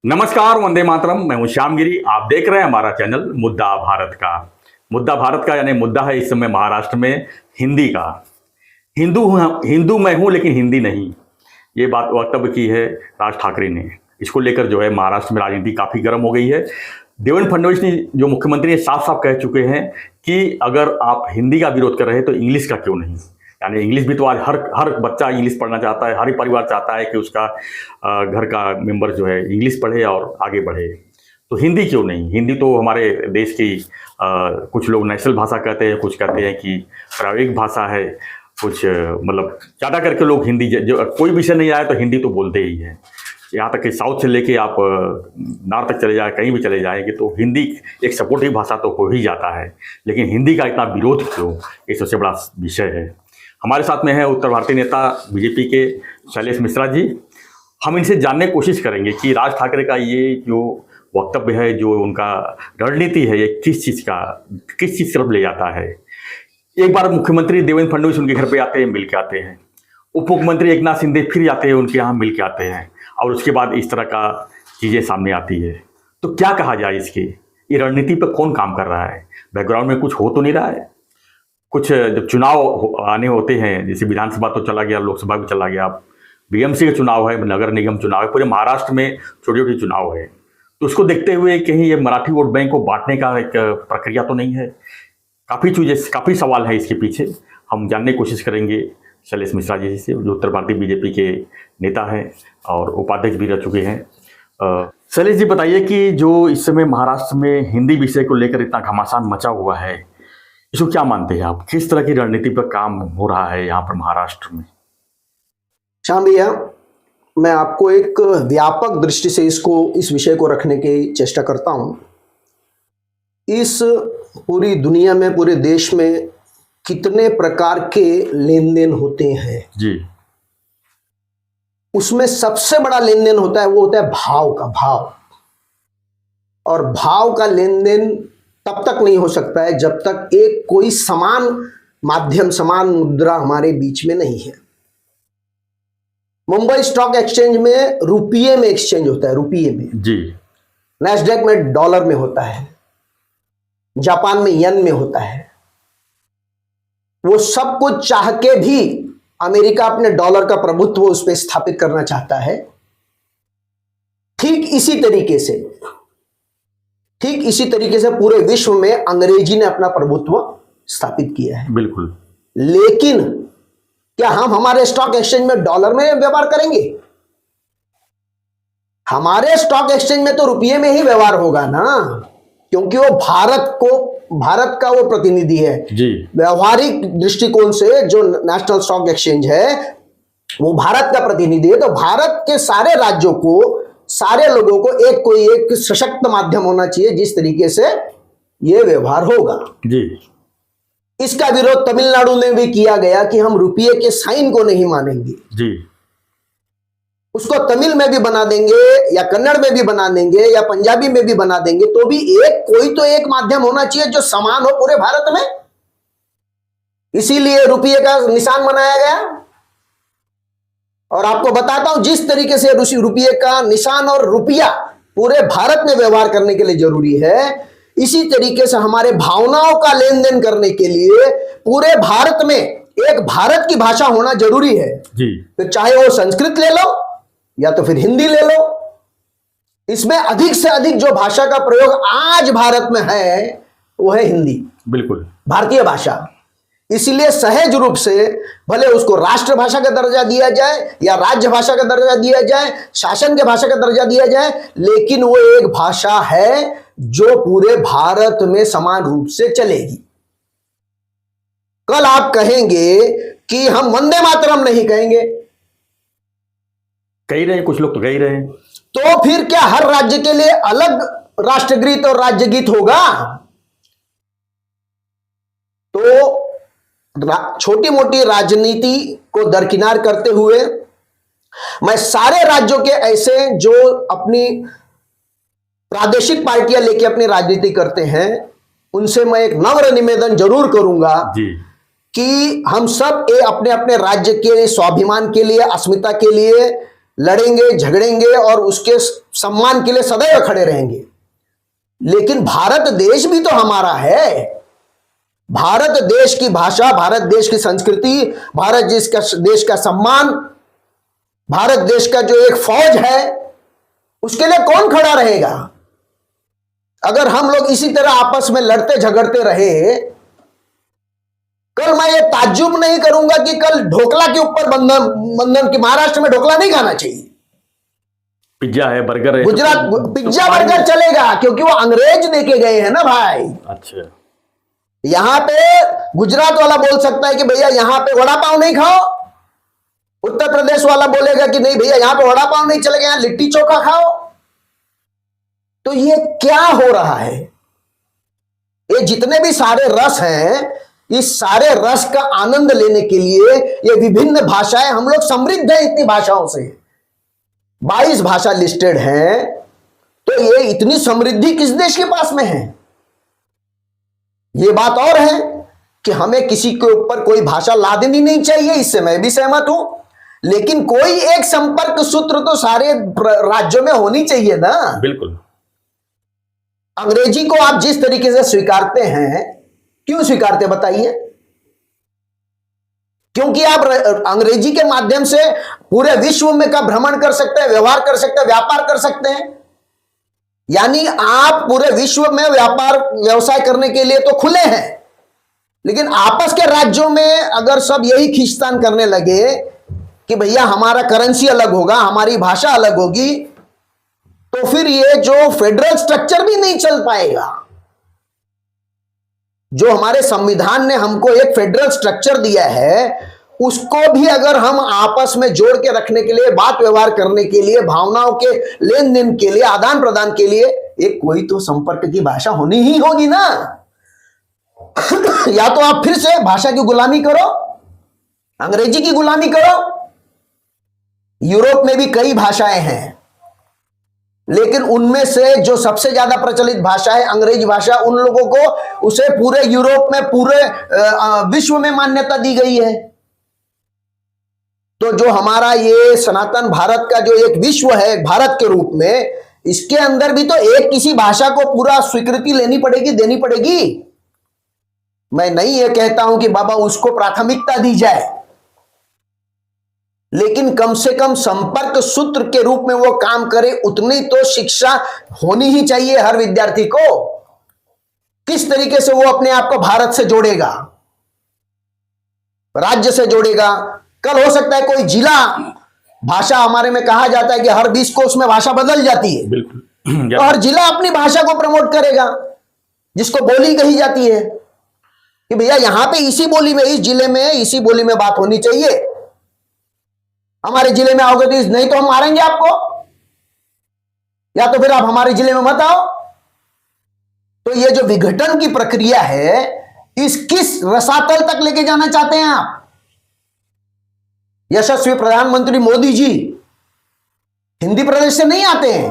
नमस्कार, वंदे मातरम। मैं हूं श्यामगिरी। आप देख रहे हैं हमारा चैनल मुद्दा भारत का। मुद्दा भारत का यानी मुद्दा है इस समय महाराष्ट्र में हिंदी का। हिंदू मैं हूं लेकिन हिंदी नहीं, ये बात वक्तव्य की है राज ठाकरे ने। इसको लेकर जो है महाराष्ट्र में राजनीति काफ़ी गर्म हो गई है। देवेंद्र फडणवीस ने जो मुख्यमंत्री ने साफ साफ कह चुके हैं कि अगर आप हिंदी का विरोध कर रहे हैं तो इंग्लिश का क्यों नहीं। यानी इंग्लिश भी तो आज हर बच्चा इंग्लिश पढ़ना चाहता है, हर ही परिवार चाहता है कि उसका घर का मेंबर जो है इंग्लिश पढ़े और आगे बढ़े। तो हिंदी क्यों नहीं। हिंदी तो हमारे देश की कुछ लोग नेशनल भाषा कहते हैं, कुछ कहते हैं कि प्रायोगिक भाषा है, कुछ मतलब ज़्यादा करके लोग हिंदी जो कोई विषय नहीं आए तो हिंदी तो बोलते ही हैं। यहाँ तक कि साउथ से लेके आप नॉर्थ तक चले जाए, कहीं भी चले जाएंगे तो हिंदी एक सपोर्टिव भाषा तो हो ही जाता है। लेकिन हिंदी का इतना विरोध क्यों, ये सबसे बड़ा विषय है। हमारे साथ में है उत्तर भारतीय नेता बीजेपी के शैलेश मिश्रा जी। हम इनसे जानने की कोशिश करेंगे कि राज ठाकरे का ये जो वक्तव्य है, जो उनका रणनीति है, ये किस चीज़ की तरफ ले जाता है। एक बार मुख्यमंत्री देवेंद्र फडणवीस उनके घर पे आते हैं, मिल के आते हैं। उप मुख्यमंत्री एकनाथ शिंदे फिर जाते हैं उनके यहाँ, मिल के आते हैं, और उसके बाद इस तरह का चीज़ें सामने आती है। तो क्या कहा जाए इसके, ये रणनीति पर कौन काम कर रहा है। बैकग्राउंड में कुछ हो तो नहीं रहा है। कुछ जब चुनाव आने होते हैं, जैसे विधानसभा तो चला गया, लोकसभा भी चला गया, बीएमसी का चुनाव है, नगर निगम चुनाव है, पूरे महाराष्ट्र में छोटे छोटे चुनाव है। तो उसको देखते हुए कहीं ये मराठी वोट बैंक को बांटने का एक प्रक्रिया तो नहीं है। काफ़ी सवाल है इसके पीछे। हम जानने की कोशिश करेंगे शैलेश मिश्रा जी से, जो उत्तर भारतीय बीजेपी के नेता हैं और उपाध्यक्ष भी रह चुके हैं। शैलेश जी, बताइए कि जो इस समय महाराष्ट्र में हिंदी विषय को लेकर इतना घमासान मचा हुआ है, इसको क्या मानते हैं आप। किस तरह की रणनीति पर काम हो रहा है यहाँ पर महाराष्ट्र में। श्याम भैया, मैं आपको एक व्यापक दृष्टि से इस विषय को रखने की चेष्टा करता हूं। इस पूरी दुनिया में, पूरे देश में कितने प्रकार के लेन देन होते हैं जी, उसमें सबसे बड़ा लेन देन होता है, वो होता है भाव का। भाव और भाव का लेन देन तब तक नहीं हो सकता है जब तक एक कोई समान माध्यम, समान मुद्रा हमारे बीच में नहीं है। मुंबई स्टॉक एक्सचेंज में रुपये में एक्सचेंज होता है, रुपये में जी। नैस्डैक में डॉलर में होता है, जापान में येन में होता है। वो सब कुछ चाह के भी अमेरिका अपने डॉलर का प्रभुत्व उस पर स्थापित करना चाहता है। ठीक इसी तरीके से पूरे विश्व में अंग्रेजी ने अपना प्रभुत्व स्थापित किया है। बिल्कुल। लेकिन क्या हम हमारे स्टॉक एक्सचेंज में डॉलर में व्यवहार करेंगे? हमारे स्टॉक एक्सचेंज में तो रुपये में ही व्यवहार होगा ना, क्योंकि वो भारत का वो प्रतिनिधि है जी। व्यवहारिक दृष्टिकोण से जो नेशनल स्टॉक एक्सचेंज है वो भारत का प्रतिनिधि है। तो भारत के सारे राज्यों को, सारे लोगों को कोई एक सशक्त माध्यम होना चाहिए जिस तरीके से यह व्यवहार होगा जी। इसका विरोध तमिलनाडु में भी किया गया कि हम रुपये के साइन को नहीं मानेंगे जी। उसको तमिल में भी बना देंगे या कन्नड़ में भी बना देंगे या पंजाबी में भी बना देंगे, तो भी कोई तो एक माध्यम होना चाहिए जो समान हो पूरे भारत में। इसीलिए रुपये का निशान बनाया गया। और आपको बताता हूं, जिस तरीके से रुपये का निशान और रुपया पूरे भारत में व्यवहार करने के लिए जरूरी है, इसी तरीके से हमारे भावनाओं का लेन देन करने के लिए पूरे भारत में एक भारत की भाषा होना जरूरी है जी। तो चाहे वो संस्कृत ले लो या तो फिर हिंदी ले लो। इसमें अधिक से अधिक जो भाषा का प्रयोग आज भारत में है वो है हिंदी। बिल्कुल, भारतीय भाषा। इसलिए सहज रूप से भले उसको राष्ट्रभाषा का दर्जा दिया जाए या राज्य भाषा का दर्जा दिया जाए, शासन के भाषा का दर्जा दिया जाए, लेकिन वो एक भाषा है जो पूरे भारत में समान रूप से चलेगी। कल आप कहेंगे कि हम वंदे मातरम नहीं कहेंगे, कह रहे हैं कुछ लोग, तो कह रहे हैं, तो फिर क्या हर राज्य के लिए अलग राष्ट्रगीत और राज्य गीत होगा? तो छोटी मोटी राजनीति को दरकिनार करते हुए मैं सारे राज्यों के ऐसे जो अपनी प्रादेशिक पार्टियां लेके अपनी राजनीति करते हैं उनसे मैं एक नम्र निवेदन जरूर करूंगा जी। कि हम सब अपने अपने राज्य के स्वाभिमान के लिए, अस्मिता के लिए लड़ेंगे, झगड़ेंगे और उसके सम्मान के लिए सदैव खड़े रहेंगे। लेकिन भारत देश भी तो हमारा है। भारत देश की भाषा, भारत देश की संस्कृति, भारत देश का सम्मान, भारत देश का जो एक फौज है, उसके लिए कौन खड़ा रहेगा? अगर हम लोग इसी तरह आपस में लड़ते झगड़ते रहे, कल मैं ये ताज्जुब नहीं करूंगा कि कल ढोकला के ऊपर बंधन की, महाराष्ट्र में ढोकला नहीं खाना चाहिए, पिज्जा है, बर्गर है, गुजरात पिज्जा बर्गर चलेगा, क्योंकि वो अंग्रेज देके गए हैं ना भाई। अच्छा, यहां पे गुजरात वाला बोल सकता है कि भैया यहां पे वड़ा पाव नहीं खाओ, उत्तर प्रदेश वाला बोलेगा कि नहीं भैया यहां पे वड़ा पाव नहीं चलेगा, यहां लिट्टी चोखा खाओ। तो ये क्या हो रहा है? ये जितने भी सारे रस हैं, इस सारे रस का आनंद लेने के लिए ये विभिन्न भाषाएं, हम लोग समृद्ध हैं इतनी भाषाओं से, 22 भाषा लिस्टेड हैं। तो ये इतनी समृद्धि किस देश के पास में है? ये बात और है कि हमें किसी के ऊपर कोई भाषा लादनी नहीं चाहिए, इससे मैं भी सहमत हूं, लेकिन कोई एक संपर्क सूत्र तो सारे राज्यों में होनी चाहिए ना। बिल्कुल। अंग्रेजी को आप जिस तरीके से स्वीकारते हैं, क्यों स्वीकारते बताइए? क्योंकि आप अंग्रेजी के माध्यम से पूरे विश्व में का भ्रमण कर सकते हैं, व्यवहार कर सकते हैं, व्यापार कर सकते हैं। यानी आप पूरे विश्व में व्यापार व्यवसाय करने के लिए तो खुले हैं, लेकिन आपस के राज्यों में अगर सब यही खींचतान करने लगे कि भैया हमारा करेंसी अलग होगा, हमारी भाषा अलग होगी, तो फिर ये जो फेडरल स्ट्रक्चर भी नहीं चल पाएगा। जो हमारे संविधान ने हमको एक फेडरल स्ट्रक्चर दिया है, उसको भी अगर हम आपस में जोड़ के रखने के लिए, बात व्यवहार करने के लिए, भावनाओं के लेन देन के लिए, आदान प्रदान के लिए एक कोई तो संपर्क की भाषा होनी ही होगी ना। या तो आप फिर से भाषा की गुलामी करो, अंग्रेजी की गुलामी करो। यूरोप में भी कई भाषाएं हैं, लेकिन उनमें से जो सबसे ज्यादा प्रचलित भाषा है अंग्रेजी भाषा, उन लोगों को उसे पूरे यूरोप में, पूरे विश्व में मान्यता दी गई है। तो जो हमारा ये सनातन भारत का जो एक विश्व है भारत के रूप में, इसके अंदर भी तो एक किसी भाषा को पूरा स्वीकृति लेनी पड़ेगी, देनी पड़ेगी। मैं नहीं ये कहता हूं कि बाबा उसको प्राथमिकता दी जाए, लेकिन कम से कम संपर्क सूत्र के रूप में वो काम करे, उतनी तो शिक्षा होनी ही चाहिए हर विद्यार्थी को। किस तरीके से वो अपने आप को भारत से जोड़ेगा, राज्य से जोड़ेगा। कल हो सकता है कोई जिला, भाषा हमारे में कहा जाता है कि हर 20 कोस में भाषा बदल जाती है, बिल्कुल। तो हर जिला अपनी भाषा को प्रमोट करेगा, जिसको बोली कही जाती है कि भैया यहां पे इसी बोली में, इस जिले में इसी बोली में बात होनी चाहिए। हमारे जिले में आओगे तो नहीं तो हम मारेंगे आपको, या तो फिर आप हमारे जिले में मत आओ। तो ये जो विघटन की प्रक्रिया है, इस किस रसातल तक लेके जाना चाहते हैं आप? यशस्वी प्रधानमंत्री मोदी जी हिंदी प्रदेश से नहीं आते हैं,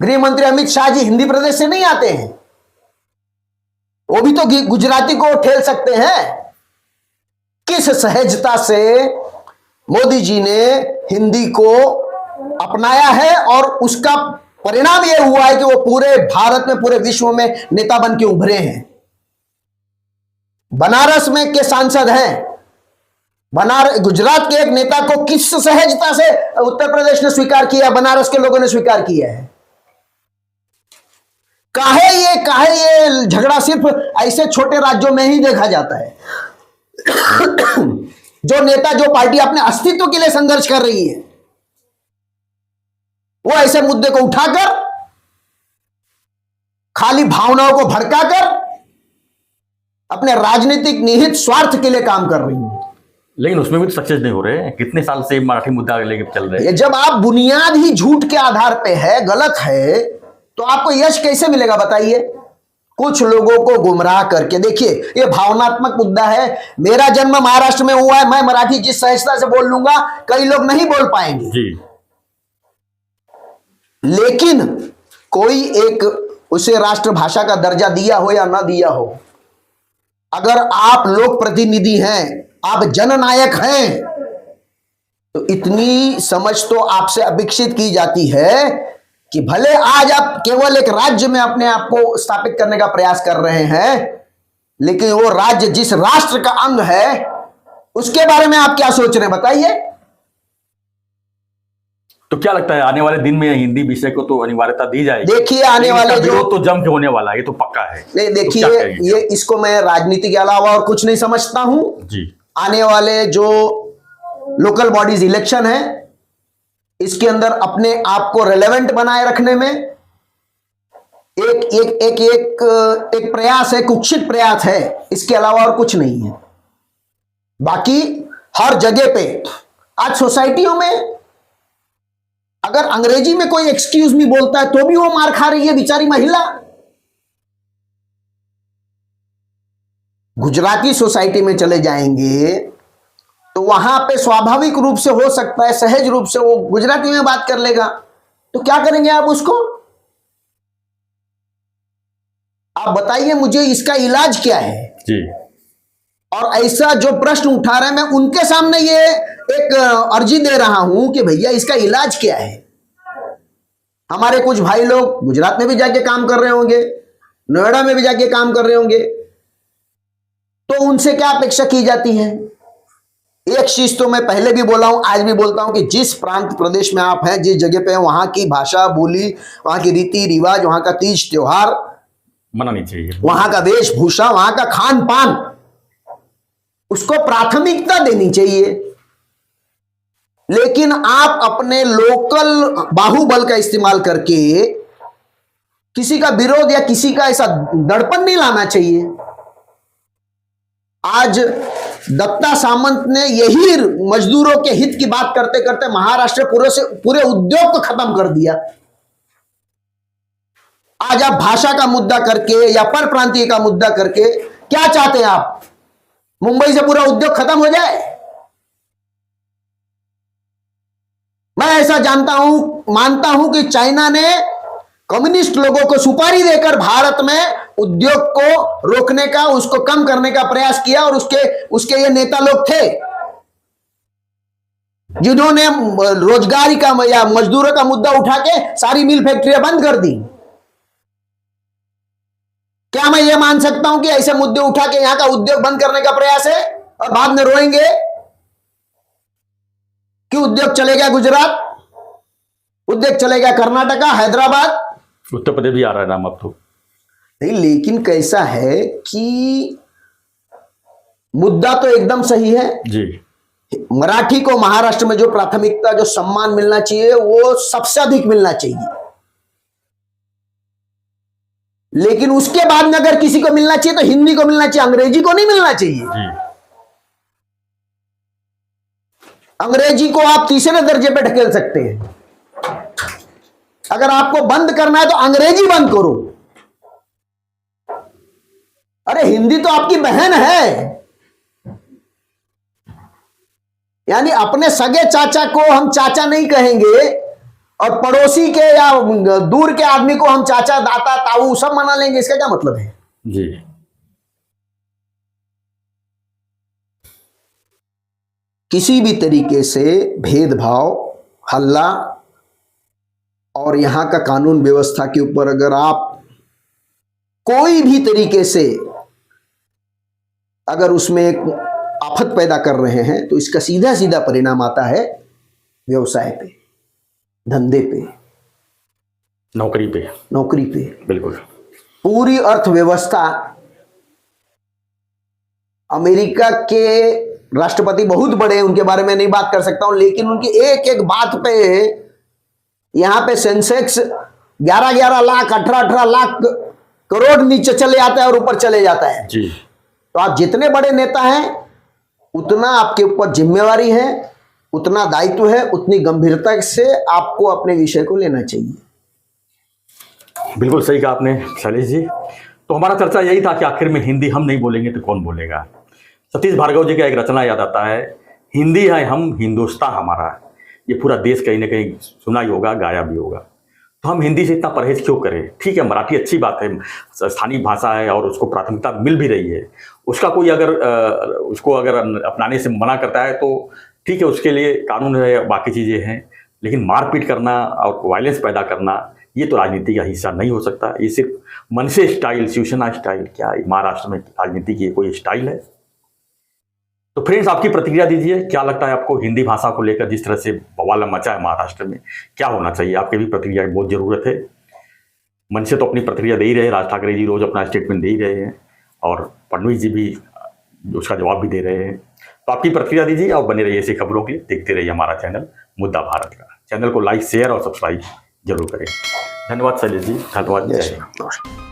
गृह मंत्री अमित शाह जी हिंदी प्रदेश से नहीं आते हैं, वो भी तो गुजराती को ठेल सकते हैं। किस सहजता से मोदी जी ने हिंदी को अपनाया है, और उसका परिणाम यह हुआ है कि वो पूरे भारत में, पूरे विश्व में नेता बन के उभरे हैं। बनारस में के सांसद हैं, गुजरात के एक नेता को किस सहजता से उत्तर प्रदेश ने स्वीकार किया, बनारस के लोगों ने स्वीकार किया है। काहे ये झगड़ा सिर्फ ऐसे छोटे राज्यों में ही देखा जाता है? जो नेता, जो पार्टी अपने अस्तित्व के लिए संघर्ष कर रही है, वो ऐसे मुद्दे को उठाकर खाली भावनाओं को भड़काकर अपने राजनीतिक निहित स्वार्थ के लिए काम कर रही है। लेकिन उसमें भी तो सक्सेस नहीं हो रहे। कितने साल से मराठी मुद्दा लेके चल रहे हैं। ये जब आप बुनियाद ही झूठ के आधार पे है, गलत है, तो आपको यश कैसे मिलेगा बताइए? कुछ लोगों को गुमराह करके, देखिए ये भावनात्मक मुद्दा है। मेरा जन्म महाराष्ट्र में हुआ है, मैं मराठी जिस सहजता से बोल लूंगा, कई लोग नहीं बोल पाएंगे जी। लेकिन कोई एक उसे राष्ट्रभाषा का दर्जा दिया हो या ना दिया हो, अगर आप लोक प्रतिनिधि हैं, आप जननायक हैं, तो इतनी समझ तो आपसे अपेक्षित की जाती है कि भले आज आप केवल एक राज्य में अपने आप को स्थापित करने का प्रयास कर रहे हैं, लेकिन वो राज्य जिस राष्ट्र का अंग है उसके बारे में आप क्या सोच रहे हैं बताइए। तो क्या लगता है आने वाले दिन में हिंदी विषय को तो अनिवार्यता दी जाएगी? देखिए आने वाले जो तो जम के होने वाला है, ये तो पक्का है। नहीं तो देखिए, क्या करेंगे? ये इसको मैं राजनीति के अलावा और कुछ नहीं समझता हूं जी। आने वाले जो लोकल बॉडीज इलेक्शन है, इसके अंदर अपने आप को रेलेवेंट बनाए रखने में एक एक एक एक एक प्रयास है, कुत्सित प्रयास है, इसके अलावा और कुछ नहीं है। बाकी हर जगह पे आज सोसाइटियों में अगर अंग्रेजी में कोई एक्सक्यूज मी बोलता है तो भी वो मार खा रही है बेचारी महिला। गुजराती सोसाइटी में चले जाएंगे तो वहां पे स्वाभाविक रूप से हो सकता है, सहज रूप से वो गुजराती में बात कर लेगा, तो क्या करेंगे आप उसको? आप बताइए मुझे इसका इलाज क्या है जी। और ऐसा जो प्रश्न उठा रहे हैं मैं उनके सामने ये एक अर्जी दे रहा हूं कि भैया इसका इलाज क्या है। हमारे कुछ भाई लोग गुजरात में भी जाके काम कर रहे होंगे, नोएडा में भी जाके काम कर रहे होंगे, तो उनसे क्या अपेक्षा की जाती है? एक चीज तो मैं पहले भी बोला हूं, आज भी बोलता हूं कि जिस प्रांत प्रदेश में आप हैं, जिस जगह पे हैं, वहां की भाषा बोली, वहां की रीति रिवाज, वहां का तीज त्योहार मनानी चाहिए, वहां का वेशभूषा, वहां का खान पान, उसको प्राथमिकता देनी चाहिए। लेकिन आप अपने लोकल बाहुबल का इस्तेमाल करके किसी का विरोध या किसी का ऐसा दड़पन नहीं लाना चाहिए। आज दत्ता सामंत ने यही मजदूरों के हित की बात करते करते महाराष्ट्र पूरे उद्योग को खत्म कर दिया। आज आप भाषा का मुद्दा करके या पर प्रांतीय का मुद्दा करके क्या चाहते हैं आप? मुंबई से पूरा उद्योग खत्म हो जाए? मैं ऐसा जानता हूं, मानता हूं कि चाइना ने कम्युनिस्ट लोगों को सुपारी देकर भारत में उद्योग को रोकने का, उसको कम करने का प्रयास किया, और उसके ये नेता लोग थे जिन्होंने रोजगारी का या मजदूरों का मुद्दा उठा के सारी मिल फैक्ट्रियां बंद कर दी। क्या मैं ये मान सकता हूं कि ऐसे मुद्दे उठा के यहां का उद्योग बंद करने का प्रयास है और बाद में रोएंगे कि उद्योग चलेगा गुजरात, उद्योग चलेगा कर्नाटका, हैदराबाद, उत्तर प्रदेश भी आ रहा है नाम अब तो। नहीं, लेकिन कैसा है कि मुद्दा तो एकदम सही है जी। मराठी को महाराष्ट्र में जो प्राथमिकता, जो सम्मान मिलना चाहिए वो सबसे अधिक मिलना चाहिए। लेकिन उसके बाद में अगर किसी को मिलना चाहिए तो हिंदी को मिलना चाहिए, अंग्रेजी को नहीं मिलना चाहिए। जी। अंग्रेजी को आप तीसरे दर्जे पे ढकेल सकते हैं। अगर आपको बंद करना है तो अंग्रेजी बंद करो। अरे हिंदी तो आपकी बहन है। यानी अपने सगे चाचा को हम चाचा नहीं कहेंगे और पड़ोसी के या दूर के आदमी को हम चाचा, दाता, ताऊ सब मना लेंगे, इसका क्या मतलब है? जी। किसी भी तरीके से भेदभाव, हल्ला और यहां का कानून व्यवस्था के ऊपर अगर आप कोई भी तरीके से अगर उसमें एक आफत पैदा कर रहे हैं तो इसका सीधा सीधा परिणाम आता है व्यवसाय पे, धंधे पे, नौकरी पे। बिल्कुल। पूरी अर्थव्यवस्था, अमेरिका के राष्ट्रपति बहुत बड़े हैं, उनके बारे में नहीं बात कर सकता हूं, लेकिन उनकी एक एक बात पे यहां पे सेंसेक्स 11-11 लाख, 18-18 लाख करोड़ नीचे चले आता है और ऊपर चले जाता है। जी। तो आप जितने बड़े नेता हैं उतना आपके ऊपर जिम्मेवारी है, उतना दायित्व है, उतनी गंभीरता से आपको अपने विषय को लेना चाहिए। बिल्कुल सही कहा आपने शैलेश जी। तो हमारा चर्चा यही था कि आखिर में हिंदी हम नहीं बोलेंगे तो कौन बोलेगा। सतीश भार्गव जी का एक रचना याद आता है, हिंदी है हम, हिंदुस्तान हमारा। ये पूरा देश कहीं ना कहीं सुना ही होगा, गाया भी होगा। तो हम हिंदी से इतना परहेज क्यों करें? ठीक है, मराठी अच्छी बात है, स्थानीय भाषा है और उसको प्राथमिकता मिल भी रही है। उसका कोई अगर उसको अगर अपनाने से मना करता है तो ठीक है, उसके लिए कानून है, बाकी चीज़ें हैं, लेकिन मारपीट करना और वायलेंस पैदा करना ये तो राजनीति का हिस्सा नहीं हो सकता। ये सिर्फ मनसे स्टाइल, शिवसेना स्टाइल, क्या महाराष्ट्र में राजनीति की कोई स्टाइल है? तो फ्रेंड्स, आपकी प्रतिक्रिया दीजिए, क्या लगता है आपको हिंदी भाषा को लेकर जिस तरह से बवाल मचा है महाराष्ट्र में, क्या होना चाहिए? आपकी भी प्रतिक्रिया की बहुत ज़रूरत है। मन से तो अपनी प्रतिक्रिया दे ही रहे हैं, राज ठाकरे जी रोज़ अपना स्टेटमेंट दे ही रहे हैं और फडणवीस जी भी उसका जवाब भी दे रहे हैं। तो आपकी प्रतिक्रिया दीजिए और बने रहिए ऐसी खबरों के लिए, देखते रहिए हमारा चैनल मुद्दा भारत का। चैनल को लाइक, शेयर और सब्सक्राइब जरूर करें। धन्यवाद शैलेश जी, धन्यवाद। जय हिंद।